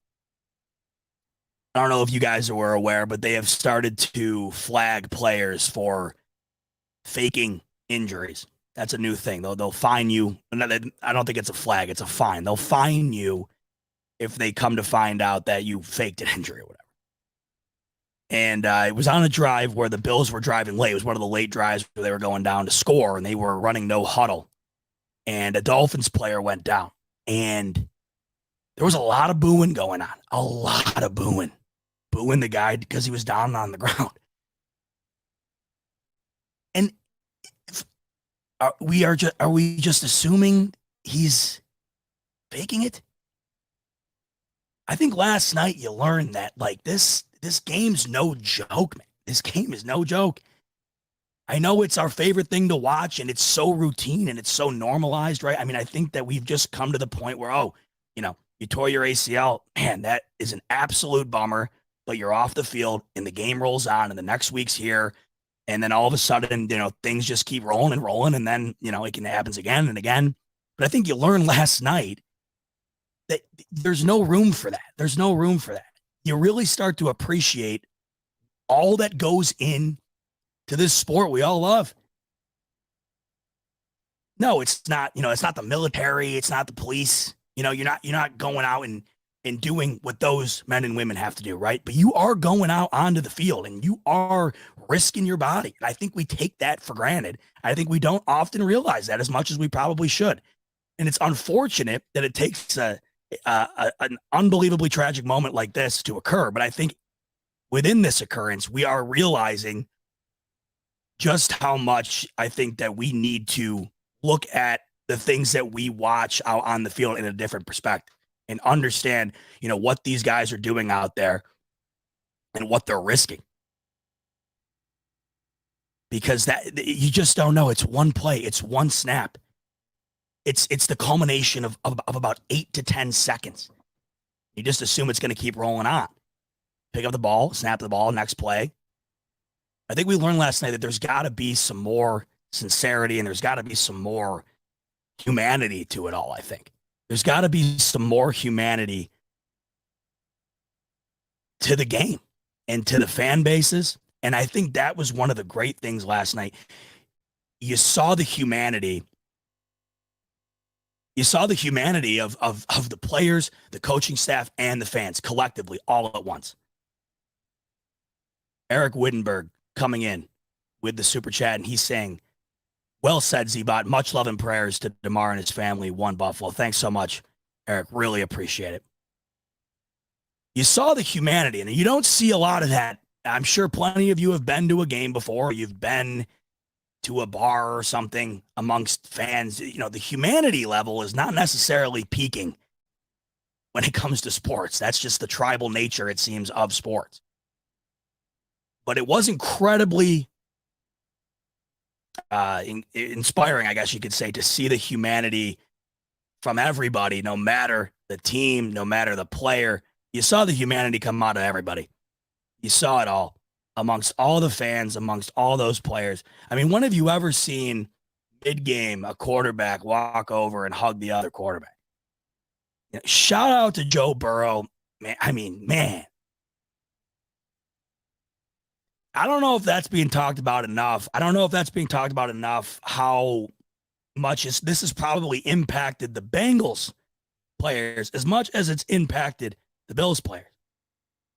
I don't know if you guys were aware, but they have started to flag players for faking injuries. That's a new thing. They'll fine you. I don't think it's a flag. It's a fine. They'll fine you if they come to find out that you faked an injury or whatever. And it was on a drive where the Bills were driving late. It was one of the late drives where they were going down to score, and they were running no huddle. And a Dolphins player went down. And there was a lot of booing going on. A lot of booing. Booing the guy because he was down on the ground. And are we just assuming he's faking it? I think last night you learned that, like, this game's no joke, man. This game is no joke. I know it's our favorite thing to watch, and it's so routine and it's so normalized, right? I mean, I think that we've just come to the point where, you tore your ACL. Man, that is an absolute bummer, but you're off the field and the game rolls on and the next week's here. And then all of a sudden, things just keep rolling and rolling. And then, it happens again and again. But I think you learned last night that there's no room for that. There's no room for that. You really start to appreciate all that goes in to this sport we all love. No, it's not, it's not the military. It's not the police. You're not going out and doing what those men and women have to do, right? But you are going out onto the field and you are risking your body. And I think we take that for granted. I think we don't often realize that as much as we probably should. And it's unfortunate that it takes an unbelievably tragic moment like this to occur. But I think within this occurrence, we are realizing just how much I think that we need to look at the things that we watch out on the field in a different perspective and understand, what these guys are doing out there and what they're risking. Because that you just don't know. It's one play. It's one snap. It's the culmination of about 8 to 10 seconds. You just assume it's going to keep rolling on. Pick up the ball, snap the ball, next play. I think we learned last night that there's got to be some more sincerity and there's got to be some more humanity to it all, I think. There's got to be some more humanity to the game and to the fan bases. And I think that was one of the great things last night. You saw the humanity. You saw the humanity of the players, the coaching staff, and the fans collectively all at once. Eric Wittenberg coming in with the super chat, and he's saying, well said, Z-Bot. Much love and prayers to Damar and his family. One Buffalo. Thanks so much, Eric. Really appreciate it. You saw the humanity, and you don't see a lot of that. I'm sure plenty of you have been to a game before. You've been to a bar or something amongst fans, the humanity level is not necessarily peaking when it comes to sports. That's just the tribal nature, it seems, of sports. But it was incredibly inspiring, I guess you could say, to see the humanity from everybody, no matter the team, no matter the player. You saw the humanity come out of everybody. You saw it all amongst all the fans, amongst all those players. I mean, when have you ever seen mid-game a quarterback walk over and hug the other quarterback? Shout out to Joe Burrow. Man, man. I don't know if that's being talked about enough. How much this has probably impacted the Bengals players as much as it's impacted the Bills players.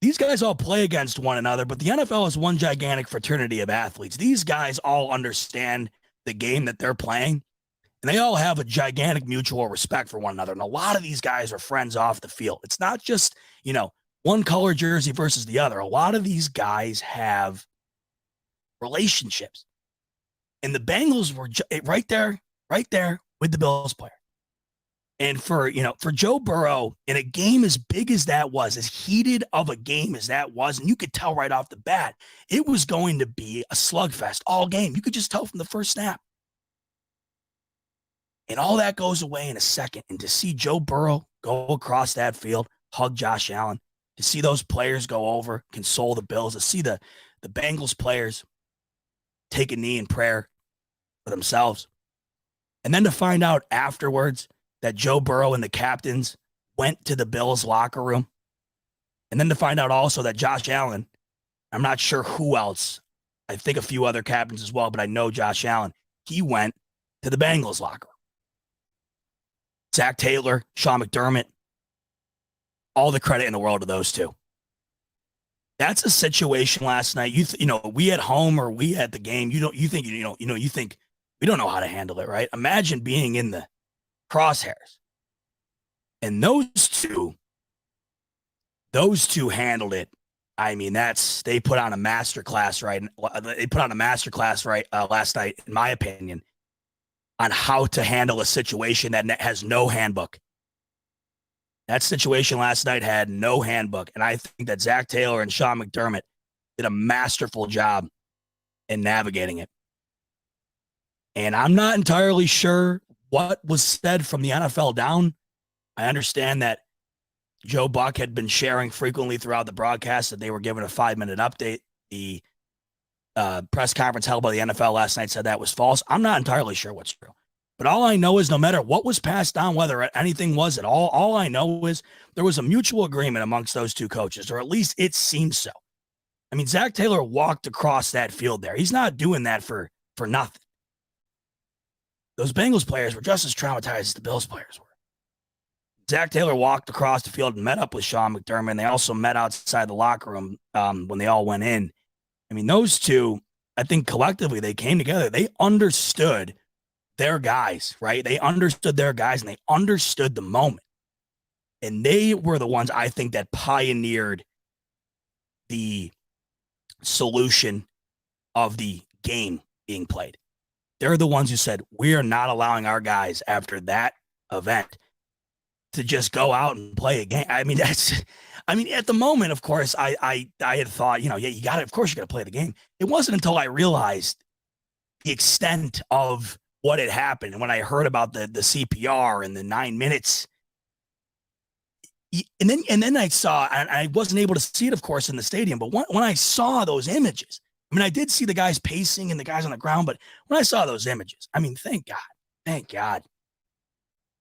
These guys all play against one another, but the NFL is one gigantic fraternity of athletes. These guys all understand the game that they're playing, and they all have a gigantic mutual respect for one another. And a lot of these guys are friends off the field. It's not just, one color jersey versus the other. A lot of these guys have relationships. And the Bengals were right there with the Bills player. And for Joe Burrow, in a game as big as that was, as heated of a game as that was, and you could tell right off the bat, it was going to be a slugfest all game. You could just tell from the first snap. And all that goes away in a second. And to see Joe Burrow go across that field, hug Josh Allen, to see those players go over, console the Bills, to see the Bengals players take a knee in prayer for themselves. And then to find out afterwards that Joe Burrow and the captains went to the Bills locker room. And then to find out also that Josh Allen, I'm not sure who else, I think a few other captains as well, but I know Josh Allen, he went to the Bengals locker room. Zach Taylor, Sean McDermott, all the credit in the world to those two. That's a situation last night. We at home or we at the game, you think we don't know how to handle it, right? Imagine being in the crosshairs. And those two handled it. I mean, they put on a masterclass, right? They put on a masterclass, right, last night, in my opinion, on how to handle a situation that has no handbook. That situation last night had no handbook. And I think that Zach Taylor and Sean McDermott did a masterful job in navigating it. And I'm not entirely sure what was said from the NFL down. I understand that Joe Buck had been sharing frequently throughout the broadcast that they were given a 5-minute update. The press conference held by the NFL last night said that was false. I'm not entirely sure what's true. But all I know is no matter what was passed down, whether anything was at all I know is there was a mutual agreement amongst those two coaches, or at least it seems so. I mean, Zach Taylor walked across that field there. He's not doing that for nothing. Those Bengals players were just as traumatized as the Bills players were. Zach Taylor walked across the field and met up with Sean McDermott. They also met outside the locker room when they all went in. I mean, those two, I think collectively they came together. They understood their guys, right? They understood their guys and they understood the moment. And they were the ones, I think, that pioneered the solution of the game being played. They're the ones who said, we are not allowing our guys after that event to just go out and play a game. I mean, at the moment, of course, I had thought, of course you got to play the game. It wasn't until I realized the extent of what had happened. And when I heard about the CPR and the 9 minutes, and then I saw, and I wasn't able to see it, of course, in the stadium, but when I saw those images, I mean, I did see the guys pacing and the guys on the ground, but when I saw those images, I mean, thank God.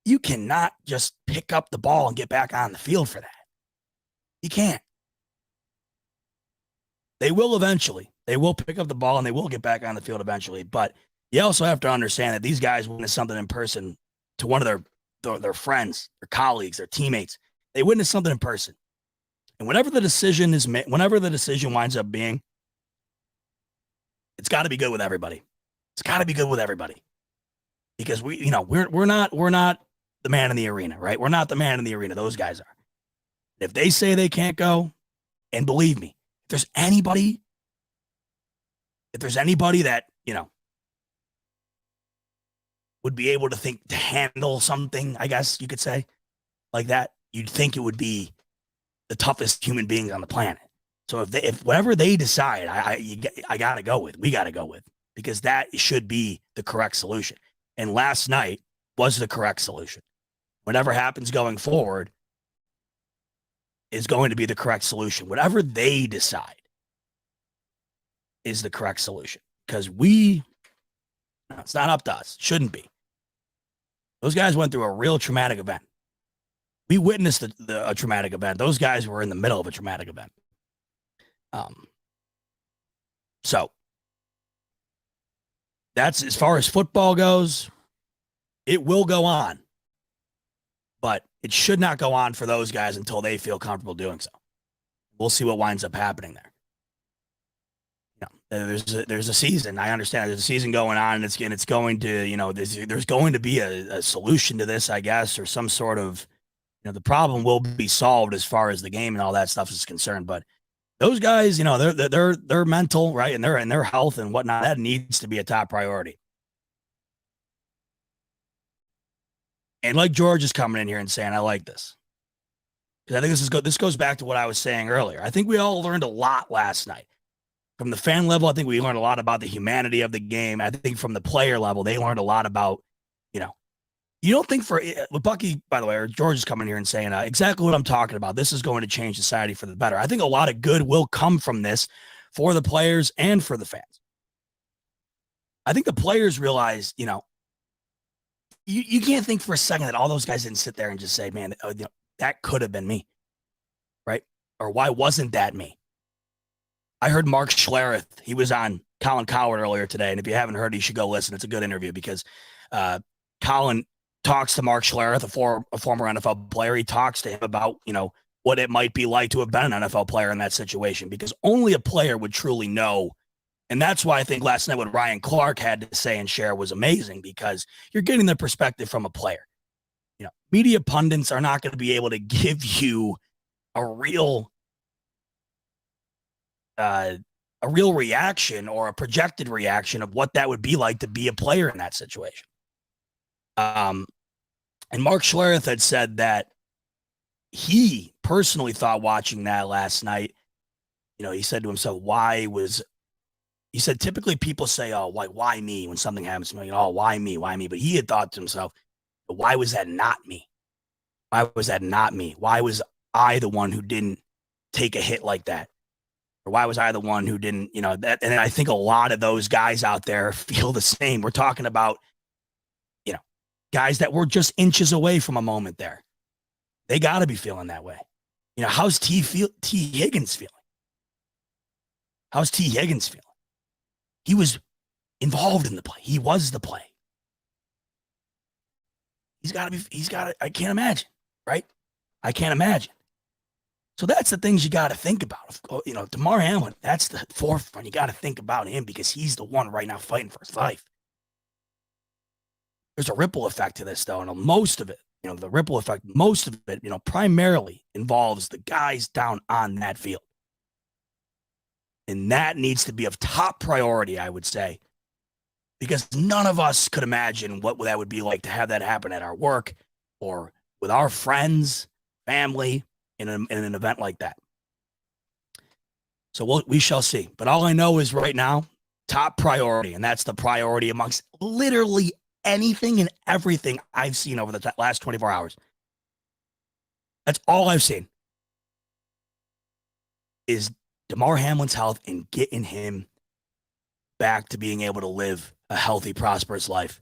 You cannot just pick up the ball and get back on the field for that. You can't. They will eventually. They will pick up the ball and they will get back on the field eventually. But you also have to understand that these guys witness something in person to one of their friends, their colleagues, their teammates. They witness something in person. And whenever the decision is made, whenever the decision winds up being, it's got to be good with everybody. It's got to be good with everybody. Because we're not the man in the arena, right? We're not the man in the arena. Those guys are. If they say they can't go, and believe me, if there's anybody that, would be able to think to handle something, I guess you could say, like that, you'd think it would be the toughest human beings on the planet. So if whatever they decide, I gotta go with, we gotta go with, because that should be the correct solution. And last night was the correct solution. Whatever happens going forward is going to be the correct solution. Whatever they decide is the correct solution, because it's not up to us. Shouldn't be. Those guys went through a real traumatic event. We witnessed a traumatic event. Those guys were in the middle of a traumatic event. So that's as far as football goes. It will go on, but it should not go on for those guys until they feel comfortable doing so. We'll see what winds up happening there. There's a season. I understand there's a season going on, and it's going to, there's going to be a solution to this, I guess, or some sort of, the problem will be solved as far as the game and all that stuff is concerned. But those guys, they're mental, right, and their health and whatnot, that needs to be a top priority. And like George is coming in here and saying, I like this, because I think this goes back to what I was saying earlier. I think we all learned a lot last night. From the fan level, I think we learned a lot about the humanity of the game. I think from the player level, they learned a lot about, you don't think with Bucky, by the way, or George is coming here and saying exactly what I'm talking about. This is going to change society for the better. I think a lot of good will come from this for the players and for the fans. I think the players realize, you can't think for a second that all those guys didn't sit there and just say, man, that could have been me, right? Or why wasn't that me? I heard Mark Schlereth. He was on Colin Cowherd earlier today, and if you haven't heard, you should go listen. It's a good interview because Colin talks to Mark Schlereth, a former NFL player. He talks to him about, what it might be like to have been an NFL player in that situation, because only a player would truly know. And that's why I think last night what Ryan Clark had to say and share was amazing, because you're getting the perspective from a player. Media pundits are not going to be able to give you a real reaction or a projected reaction of what that would be like to be a player in that situation. And Mark Schlereth had said that he personally thought watching that last night, he said to himself, he said, typically people say, oh, why me when something happens to me? Oh, why me? Why me? But he had thought to himself, why was that not me? Why was that not me? Why was I the one who didn't take a hit like that? Or why was I the one who didn't, that? And I think a lot of those guys out there feel the same. We're talking about, guys that were just inches away from a moment there. They got to be feeling that way. How's T. Higgins feeling? How's T. Higgins feeling? He was involved in the play. He was the play. I can't imagine, right? I can't imagine. So that's the things you got to think about. Damar Hamlin, that's the forefront. You got to think about him because he's the one right now fighting for his life. There's a ripple effect to this, though, and most of it, the ripple effect, most of it, primarily involves the guys down on that field. And that needs to be of top priority, I would say, because none of us could imagine what that would be like to have that happen at our work or with our friends, family, in an event like that. So we shall see. But all I know is right now, top priority, and that's the priority amongst literally anything and everything I've seen over the last 24 hours. That's all I've seen is Damar Hamlin's health and getting him back to being able to live a healthy, prosperous life.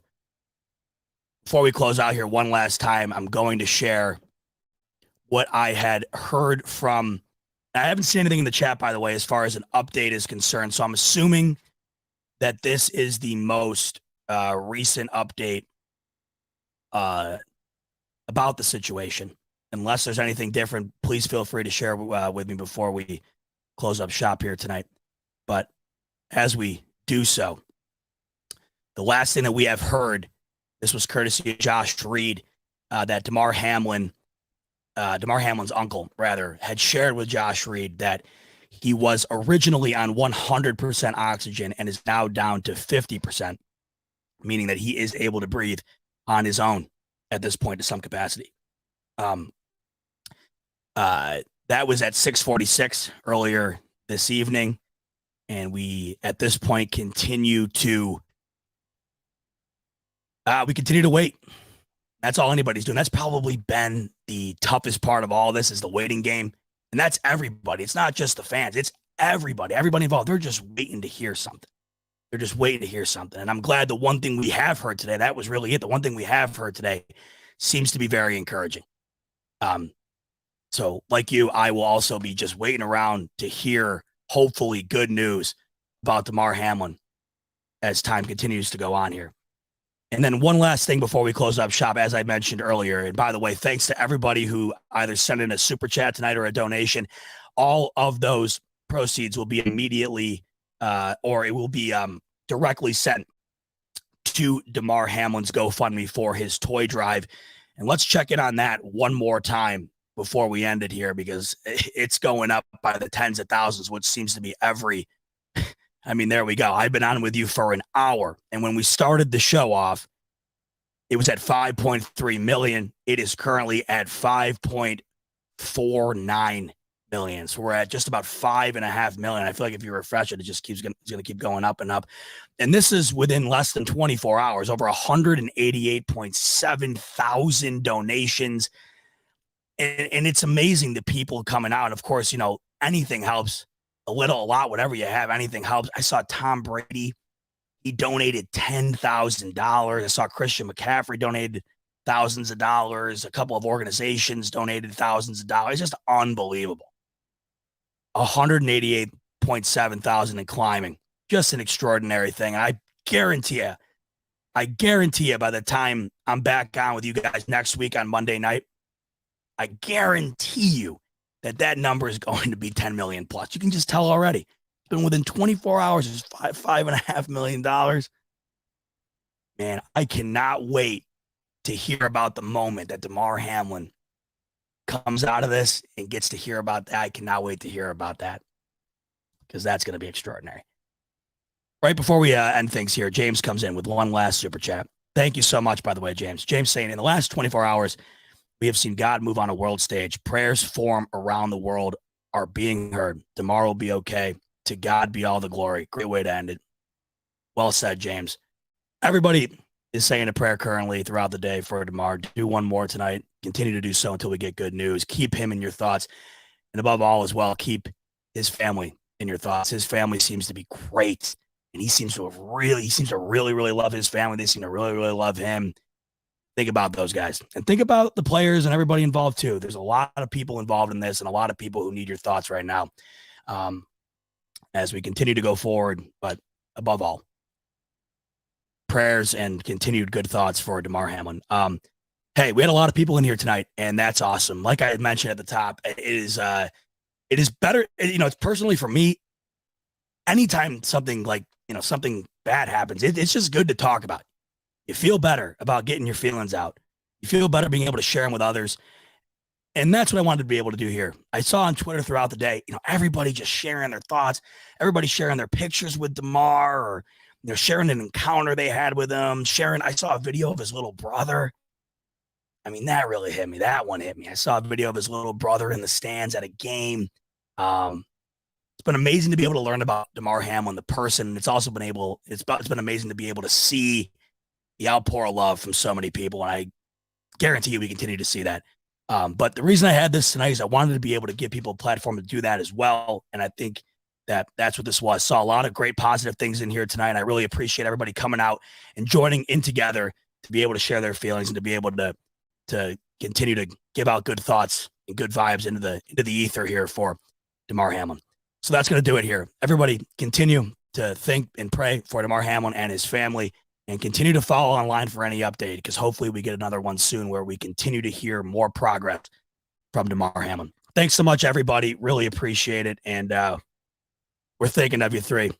Before we close out here one last time, I'm going to share what I had heard from, I haven't seen anything in the chat, by the way, as far as an update is concerned. So I'm assuming that this is the most recent update about the situation. Unless there's anything different, please feel free to share with me before we close up shop here tonight. But as we do so, the last thing that we have heard, this was courtesy of Josh Reed, that Damar Hamlin's uncle, rather, had shared with Josh Reed that he was originally on 100% oxygen and is now down to 50%. meaning that he is able to breathe on his own at this point to some capacity. That was at 6:46 earlier this evening, and we at this point continue to wait. That's all anybody's doing. That's probably been the toughest part of all this, is the waiting game. And that's everybody. It's not just the fans. It's everybody involved. They're just waiting to hear something. And I'm glad the one thing we have heard today, that was really it. The one thing we have heard today seems to be very encouraging. So like you, I will also be just waiting around to hear hopefully good news about Damar Hamlin as time continues to go on here. And then one last thing before we close up shop, as I mentioned earlier, and by the way, thanks to everybody who either sent in a super chat tonight or a donation. All of those proceeds will be immediately or it will be directly sent to Damar Hamlin's GoFundMe for his toy drive. And let's check in on that one more time before we end it here, because it's going up by the tens of thousands, which seems to be there we go. I've been on with you for an hour. And when we started the show off, it was at 5.3 million. It is currently at 5.49 million. So we're at just about 5.5 million. I feel like if you refresh it, it's going to keep going up and up. And this is within less than 24 hours, over 188.7 thousand donations. And it's amazing the people coming out. Of course, anything helps. A little, a lot, whatever you have, anything helps. I saw Tom Brady. He donated $10,000. I saw Christian McCaffrey donated thousands of dollars. A couple of organizations donated thousands of dollars. Just unbelievable. 188.7 thousand and climbing. Just an extraordinary thing. And I guarantee you by the time I'm back on with you guys next week on Monday night, I guarantee you that number is going to be 10 million plus. You can just tell already. It's been within 24 hours. It's $5.5 million. Man, I cannot wait to hear about the moment that Damar Hamlin comes out of this and gets to hear about that. I cannot wait to hear about that, because that's going to be extraordinary. Right before we end things here, James comes in with one last super chat. Thank you so much, by the way, James. James saying, in the last 24 hours, we have seen God move on a world stage. Prayers form around the world are being heard. Damar will be okay. To God be all the glory. Great way to end it. Well said, James. Everybody is saying a prayer currently throughout the day for Damar. Do one more tonight. Continue to do so until we get good news. Keep him in your thoughts. And above all as well, keep his family in your thoughts. His family seems to be great. And he seems to really, really love his family. They seem to really, really love him. Think about those guys, and think about the players and everybody involved too. There's a lot of people involved in this, and a lot of people who need your thoughts right now as we continue to go forward. But above all, prayers and continued good thoughts for Damar Hamlin. Hey, we had a lot of people in here tonight, and that's awesome. Like I had mentioned at the top, it is better. It's personally for me, anytime something something bad happens, it's just good to talk about. You feel better about getting your feelings out. You feel better being able to share them with others. And that's what I wanted to be able to do here. I saw on Twitter throughout the day, everybody just sharing their thoughts, everybody sharing their pictures with Damar, or they're sharing an encounter they had with him, I saw a video of his little brother. That really hit me. That one hit me. I saw a video of his little brother in the stands at a game. It's been amazing to be able to learn about Damar Hamlin, the person. It's also been amazing to be able to see the outpour of love from so many people. And I guarantee you we continue to see that. But the reason I had this tonight is I wanted to be able to give people a platform to do that as well. And I think that's what this was. Saw a lot of great positive things in here tonight. And I really appreciate everybody coming out and joining in together to be able to share their feelings and to be able to continue to give out good thoughts and good vibes into the ether here for Damar Hamlin. So that's going to do it here. Everybody continue to think and pray for Damar Hamlin and his family, and continue to follow online for any update, because hopefully we get another one soon where we continue to hear more progress from Damar Hamlin. Thanks so much, everybody. Really appreciate it. And we're thinking of you three.